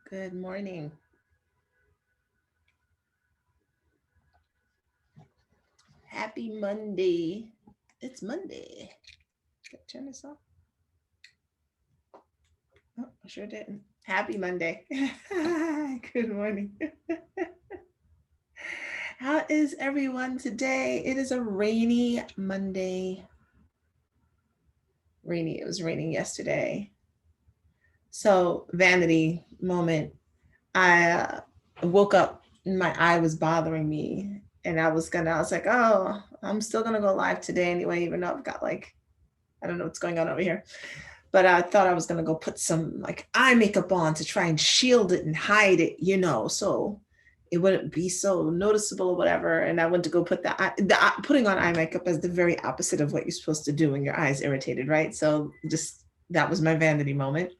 Good morning. Happy Monday. It's Monday. Can I turn this off? Oh, I sure didn't. Happy Monday. Good morning. How is everyone today? It is a rainy Monday. Rainy. It was raining yesterday. So, vanity moment. I woke up and my eye was bothering me. And I was like, oh, I'm still gonna go live today anyway, even though I've got like, I don't know what's going on over here. But I thought I was gonna go put some like eye makeup on to try and shield it and hide it, so it wouldn't be so noticeable or whatever. And I went to go put putting on eye makeup is the very opposite of what you're supposed to do when your eyes irritated, right? So just that was my vanity moment,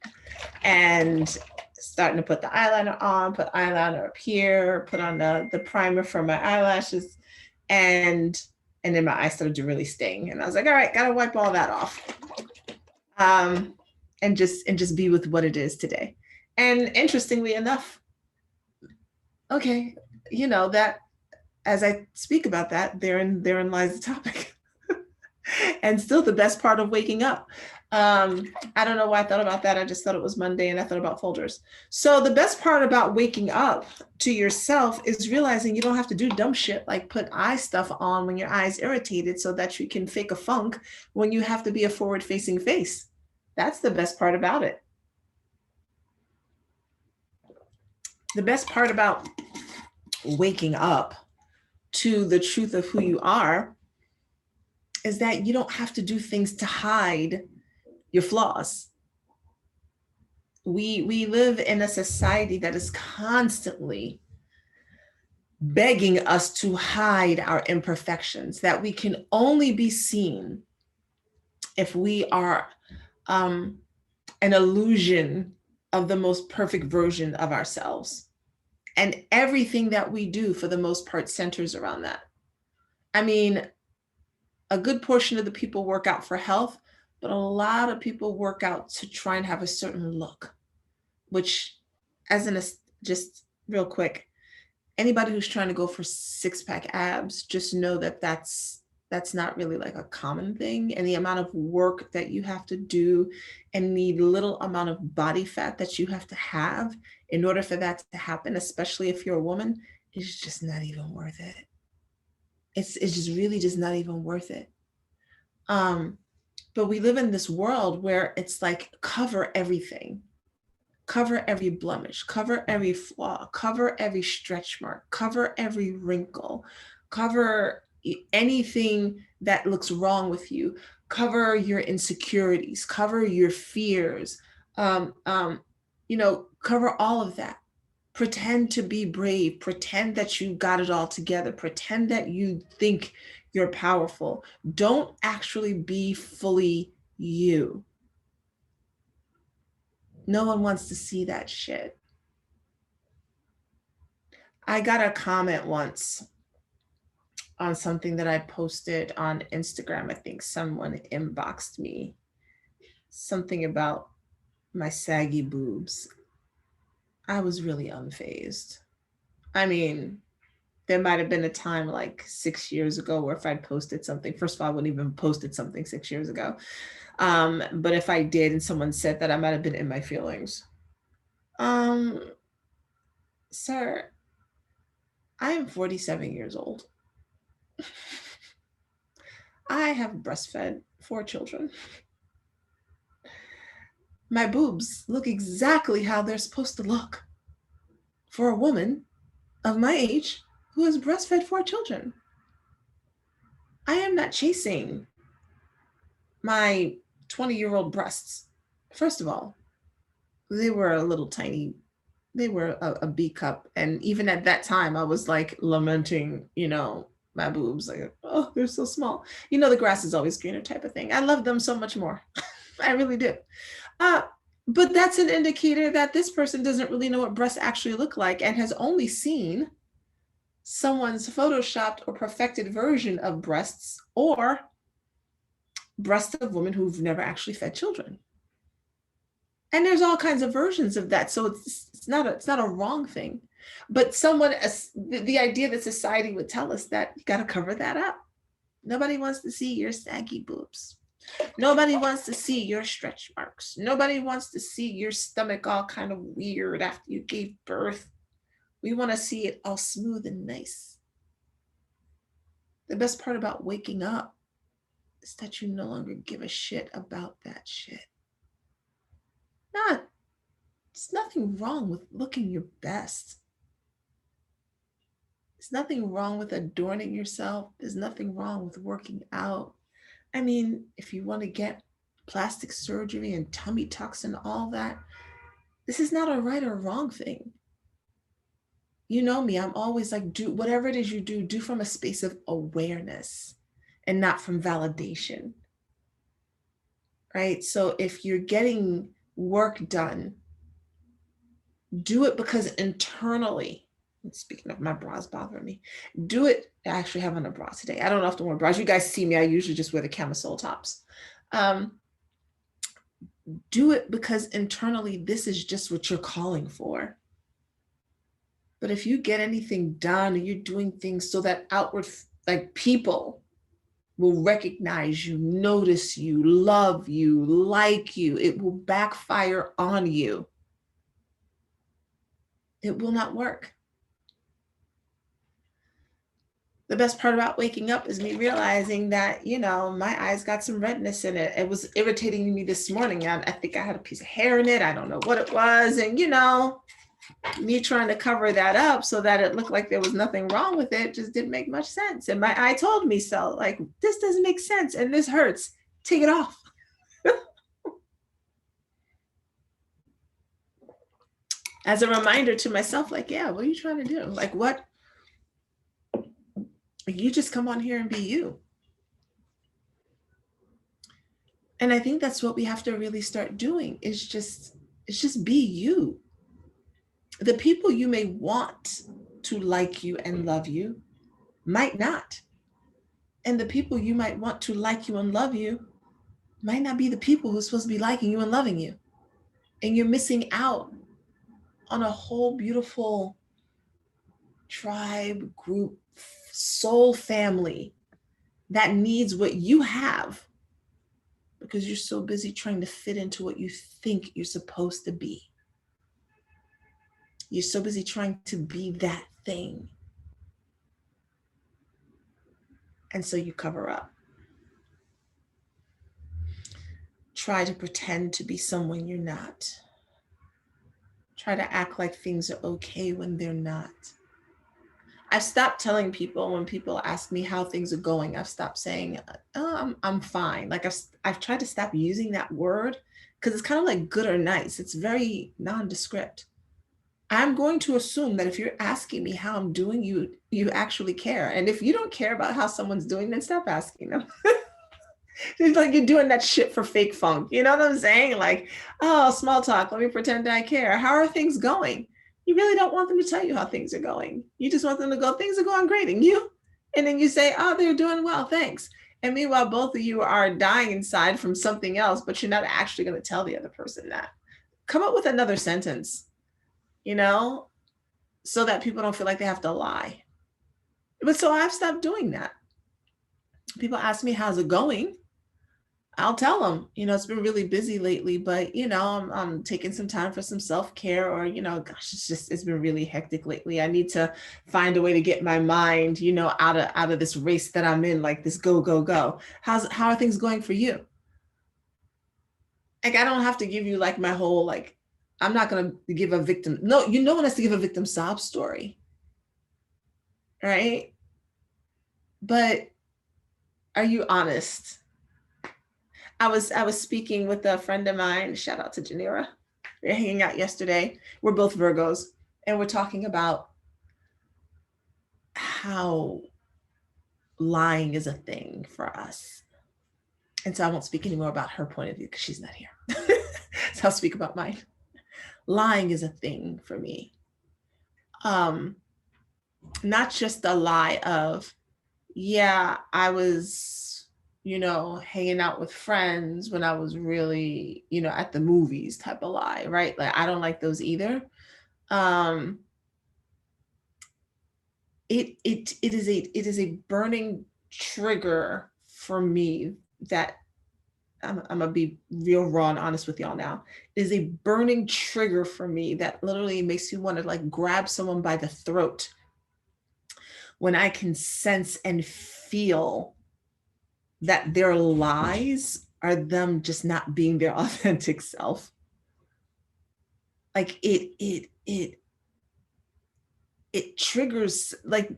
and starting to put the eyeliner on, put eyeliner up here, put on the primer for my eyelashes, and and then my eyes started to really sting, and I was like, all right, gotta wipe all that off. um, and just be with what it is today. And interestingly enough, okay, that as I speak about that, therein lies the topic, and still the best part of waking up. I don't know why I thought about that. I just thought it was Monday, and I thought about folders. So the best part about waking up to yourself is realizing you don't have to do dumb shit like put eye stuff on when your eye's irritated so that you can fake a funk when you have to be a forward facing face. That's the best part about it. The best part about waking up to the truth of who you are is that you don't have to do things to hide your flaws. We live in a society that is constantly begging us to hide our imperfections, that we can only be seen if we are um, an illusion of the most perfect version of ourselves. And everything that we do, for the most part, centers around that. I mean, a good portion of the people work out for health, but a lot of people work out to try and have a certain look, which, as in a, just real quick, anybody who's trying to go for six pack abs, just know that that's not really like a common thing. And the amount of work that you have to do and the little amount of body fat that you have to have in order for that to happen, especially if you're a woman, is just not even worth it. It's just really just not even worth it. Um, but we live in this world where it's like cover everything, cover every blemish, cover every flaw, cover every stretch mark, cover every wrinkle, cover anything that looks wrong with you, cover your insecurities, cover your fears, um, um, cover all of that. Pretend to be brave, pretend that you got it all together, pretend that you think you're powerful. Don't actually be fully you. No one wants to see that shit. I got a comment once on something that I posted on Instagram. I think someone inboxed me something about my saggy boobs. I was really unfazed. I mean, there might have been a time like 6 years ago where if I'd posted something, first of all, I wouldn't even posted something 6 years ago. But if I did and someone said that, I might have been in my feelings. Um, Sir, I am 47 years old. I have breastfed 4 children. My boobs look exactly how they're supposed to look for a woman of my age who has breastfed 4 children. I am not chasing my 20-year-old breasts. First of all, they were a little tiny. They were a B cup. And even at that time, I was like lamenting, my boobs. Like, oh, they're so small. The grass is always greener type of thing. I love them so much more. I really do. Uh, but that's an indicator that this person doesn't really know what breasts actually look like and has only seen someone's photoshopped or perfected version of breasts, or breasts of women who've never actually fed children. And there's all kinds of versions of that. So it's not a wrong thing. But the idea that society would tell us that you got to cover that up. Nobody wants to see your saggy boobs. Nobody wants to see your stretch marks. Nobody wants to see your stomach all kind of weird after you gave birth. We want to see it all smooth and nice. The best part about waking up is that you no longer give a shit about that shit. There's nothing wrong with looking your best. There's nothing wrong with adorning yourself. There's nothing wrong with working out. I mean, if you want to get plastic surgery and tummy tucks and all that, this is not a right or wrong thing. You know me, I'm always like, do whatever it is you do from a space of awareness and not from validation, right? So if you're getting work done, do it because internally, speaking of my bras bothering me, do it. I actually have on a bra today. I don't often wear bras. You guys see me, I usually just wear the camisole tops. Do it because internally, this is just what you're calling for. But if you get anything done and you're doing things so that outward, like people will recognize you, notice you, love you, like you, it will backfire on you. It will not work. The best part about waking up is me realizing that, you know, my eyes got some redness in it. It was irritating me this morning. I think I had a piece of hair in it. I don't know what it was. And, you know, me trying to cover that up so that it looked like there was nothing wrong with it just didn't make much sense. And my eye told me so, like, this doesn't make sense and this hurts. Take it off. As a reminder to myself, like, yeah, what are you trying to do? Like, what? You just come on here and be you. And I think that's what we have to really start doing is just be you. The people you may want to like you and love you might not. And the people you might want to like you and love you might not be the people who are supposed to be liking you and loving you. And you're missing out on a whole beautiful tribe, group, soul family that needs what you have because you're so busy trying to fit into what you think you're supposed to be. You're so busy trying to be that thing. And so you cover up. Try to pretend to be someone you're not. Try to act like things are okay when they're not. I've stopped telling people when people ask me how things are going, I've stopped saying, oh, I'm fine. Like I've tried to stop using that word because it's kind of like good or nice. It's very nondescript. I'm going to assume that if you're asking me how I'm doing, you actually care. And if you don't care about how someone's doing, then stop asking them. It's like you're doing that shit for fake funk. You know what I'm saying? Like, oh, small talk. Let me pretend I care. How are things going? You really don't want them to tell you how things are going. You just want them to go, things are going great. And you? And then you say, oh, they're doing well. Thanks. And meanwhile, both of you are dying inside from something else, but you're not actually going to tell the other person that. Come up with another sentence, you know, so that people don't feel like they have to lie. But so I've stopped doing that. People ask me, how's it going? I'll tell them, you know, it's been really busy lately, but, you know, I'm taking some time for some self-care or, you know, gosh, it's been really hectic lately. I need to find a way to get my mind, you know, out of this race that I'm in, like this go, go, go. How are things going for you? Like, I don't have to give you like my whole, like, I'm not going to give a victim. No, no one has to give a victim sob story. Right. But are you honest? I was speaking with a friend of mine, shout out to Janira. We were hanging out yesterday. We're both Virgos, and we're talking about how lying is a thing for us. And so I won't speak anymore about her point of view because she's not here. So I'll speak about mine. Lying is a thing for me. Not just the lie of, yeah, I was hanging out with friends when I was really, at the movies type of lie, right? Like I don't like those either. Um, it is a burning trigger for me that I'm gonna be real raw and honest with y'all now. It is a burning trigger for me that literally makes you want to like grab someone by the throat when I can sense and feel that their lies are them just not being their authentic self. Like it triggers, like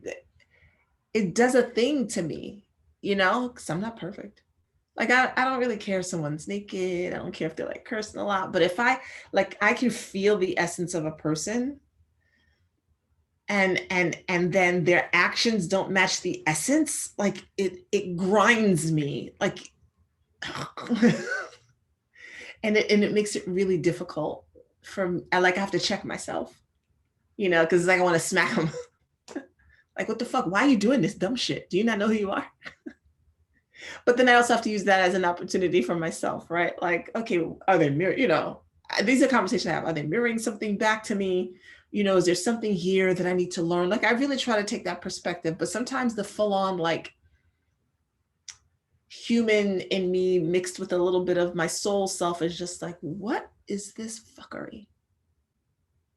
it does a thing to me, because I'm not perfect. Like I don't really care if someone's naked. I don't care if they're like cursing a lot. But if I can feel the essence of a person and then their actions don't match the essence, like it grinds me. Like and it makes it really difficult I have to check myself, because like I want to smack them. Like, what the fuck? Why are you doing this dumb shit? Do you not know who you are? But then I also have to use that as an opportunity for myself, right? Like, okay, are they these are conversations I have. Are they mirroring something back to me? Is there something here that I need to learn? Like, I really try to take that perspective, but sometimes the full on like human in me mixed with a little bit of my soul self is just like, what is this fuckery?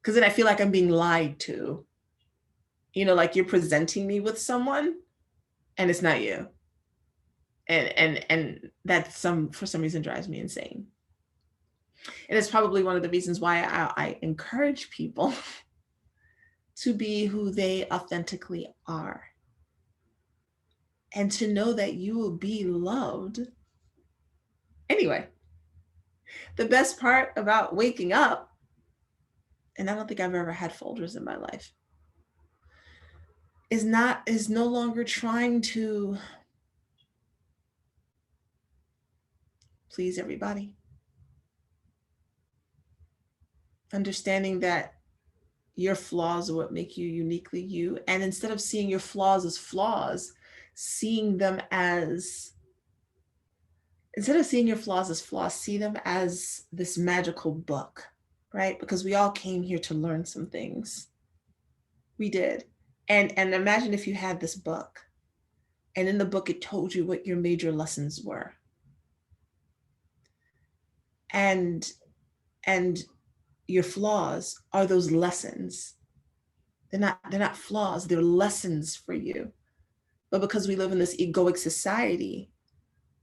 Because then I feel like I'm being lied to, like you're presenting me with someone and it's not you. And that for some reason drives me insane. And it's probably one of the reasons why I encourage people to be who they authentically are and to know that you will be loved. Anyway, the best part about waking up, and I don't think I've ever had folders in my life, is no longer trying to please everybody. Understanding that your flaws are what make you uniquely you. And instead of seeing your flaws as flaws, seeing them as, instead of seeing your flaws as flaws, see them as this magical book, right? Because we all came here to learn some things. We did. And imagine if you had this book and in the book, it told you what your major lessons were. And your flaws are those lessons. They're not flaws, they're lessons for you. But because we live in this egoic society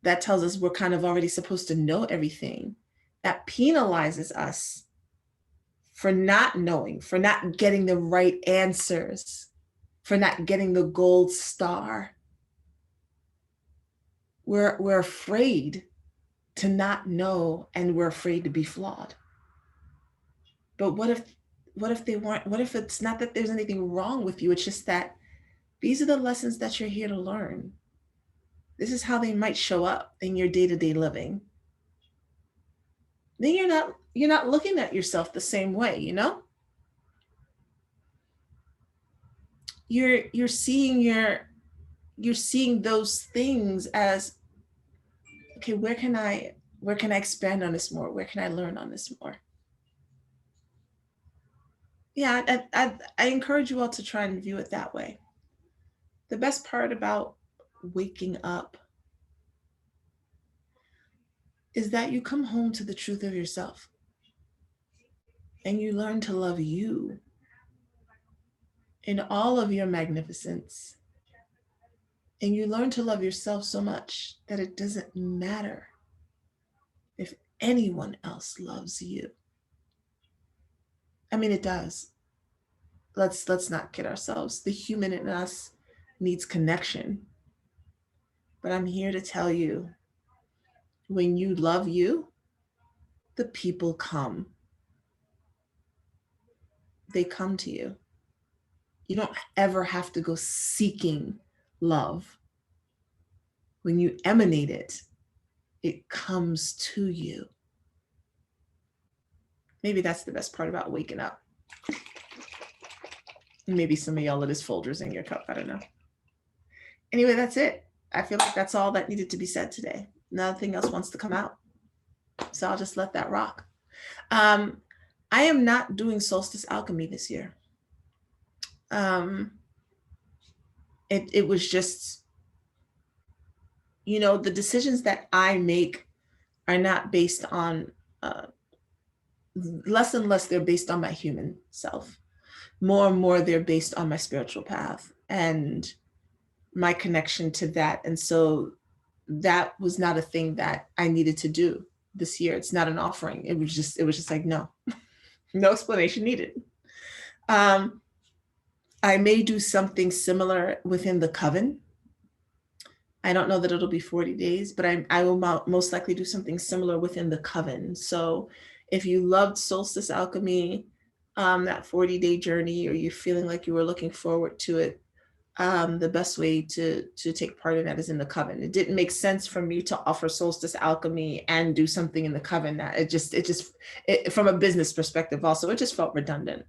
that tells us we're kind of already supposed to know everything, that penalizes us for not knowing, for not getting the right answers, for not getting the gold star. We're afraid to not know, and we're afraid to be flawed. But what if they weren't? What if it's not that there's anything wrong with you? It's just that these are the lessons that you're here to learn. This is how they might show up in your day-to-day living. Then you're not looking at yourself the same way, You're seeing those things as, okay, where can I expand on this more? Where can I learn on this more? Yeah, I encourage you all to try and view it that way. The best part about waking up is that you come home to the truth of yourself and you learn to love you in all of your magnificence. And you learn to love yourself so much that it doesn't matter if anyone else loves you. I mean, it does. Let's not kid ourselves. The human in us needs connection. But I'm here to tell you, when you love you, the people come. They come to you. You don't ever have to go seeking love. When you emanate it, it comes to you. Maybe that's the best part about waking up. Maybe some of y'all are just folders in your cup. I don't know. Anyway, that's it. I feel like that's all that needed to be said today. Nothing else wants to come out. So I'll just let that rock. I am not doing solstice alchemy this year. It was just, the decisions that I make are not based on, less and less they're based on my human self. More and more they're based on my spiritual path and my connection to that. And so that was not a thing that I needed to do this year. It's not an offering. It was just like, no, no explanation needed. I may do something similar within the coven. I don't know that it'll be 40 days, but I will most likely do something similar within the coven. So if you loved Solstice Alchemy, that 40-day journey, or you're feeling like you were looking forward to it, the best way to take part in that is in the coven. It didn't make sense for me to offer Solstice Alchemy and do something in the coven. That it from a business perspective also, it just felt redundant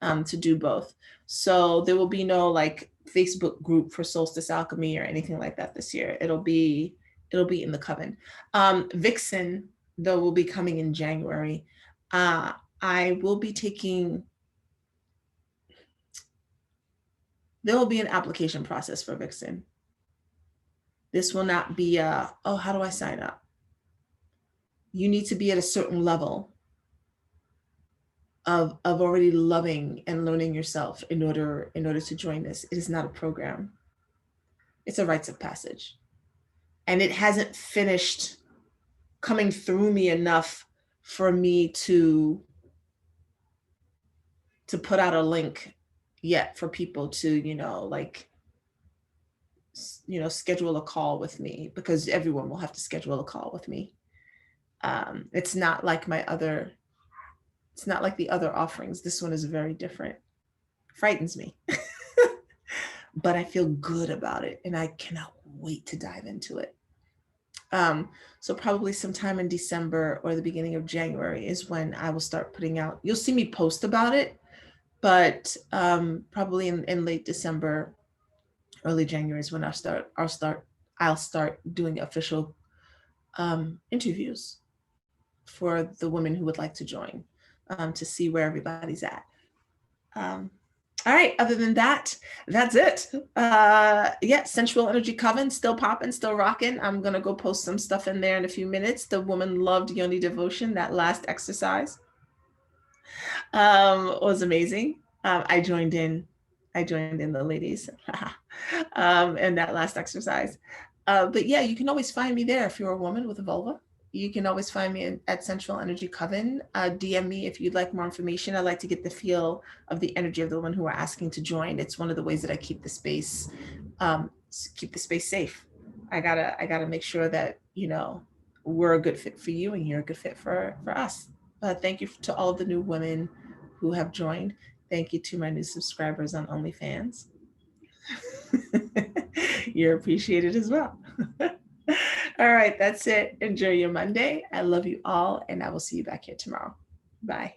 to do both. So there will be no like Facebook group for Solstice Alchemy or anything like that this year. It'll be in the coven. Vixen, though, will be coming in January. I will be taking, there will be an application process for Vixen. This will not be oh, how do I sign up? You need to be at a certain level of already loving and learning yourself in order to join this. It is not a program. It's a rites of passage. And it hasn't finished coming through me enough for me to put out a link yet for people to, schedule a call with me, because everyone will have to schedule a call with me. It's not like the other offerings. This one is very different. Frightens me, but I feel good about it and I cannot wait to dive into it. So probably sometime in December or the beginning of January is when I will start putting out, you'll see me post about it, but probably in late December, early January is when I'll start doing official interviews for the women who would like to join, to see where everybody's at. All right, other than that, that's it. Yeah, Sensual Energy Coven, still popping, still rocking. I'm gonna go post some stuff in there in a few minutes. The woman loved Yoni Devotion, that last exercise was amazing. I joined in the ladies in that last exercise. But yeah, you can always find me there if you're a woman with a vulva. You can always find me at Sensual Energy Coven. DM me if you'd like more information. I like to get the feel of the energy of the women who are asking to join. It's one of the ways that I keep the space safe. I gotta make sure that we're a good fit for you and you're a good fit for us. Thank you to all of the new women who have joined. Thank you to my new subscribers on OnlyFans. You're appreciated as well. All right, that's it. Enjoy your Monday. I love you all, and I will see you back here tomorrow. Bye.